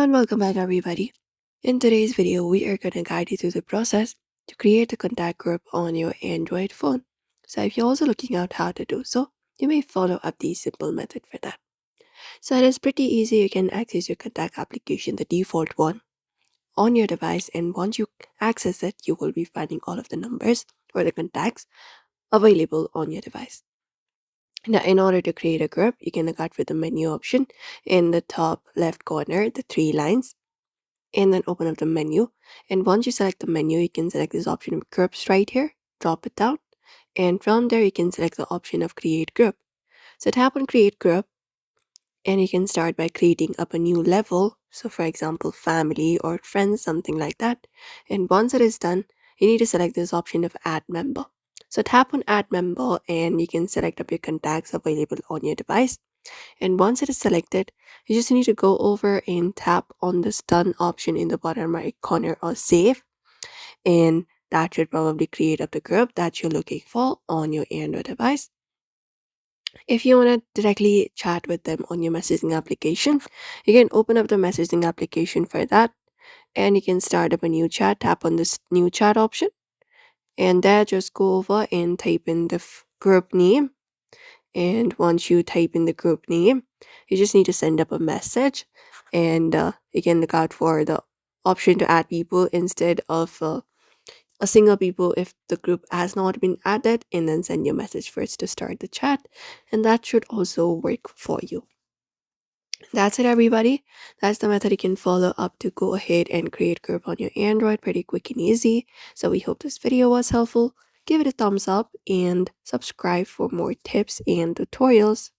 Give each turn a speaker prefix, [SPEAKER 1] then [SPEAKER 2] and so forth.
[SPEAKER 1] and welcome back everybody. In today's video, we are going to guide you through the process to create a contact group on your Android phone. So if you're also looking out how to do so, you may follow up the simple method for that. So it is pretty easy. You can access your contact application, the default one, on your device, and once you access it, you will be finding all of the numbers or the contacts available on your device. Now, in order to create a group, you can look out for the menu option in the top left corner, the three lines, and then open up the menu. And once you select the menu, you can select this option of groups right here, drop it down, and from there you can select the option of create group. So tap on create group, and you can start by creating up a new level. So for example, family or friends, something like that. And once it is done, you need to select this option of add member. So tap on add member and you can select up your contacts available on your device. And once it is selected, you just need to go over and tap on this done option in the bottom right corner or save. And that should probably create up the group that you're looking for on your Android device. If you want to directly chat with them on your messaging application, you can open up the messaging application for that. And you can start up a new chat, tap on this new chat option. And there just go over and type in the group name. And once you type in the group name, you just need to send up a message. And you can look out for the option to add people instead of a single people if the group has not been added, and then send your message first to start the chat. And that should also work for you. That's it, everybody. That's the method you can follow up to go ahead and create group on your Android pretty quick and easy. So we hope this video was helpful. Give it a thumbs up and subscribe for more tips and tutorials.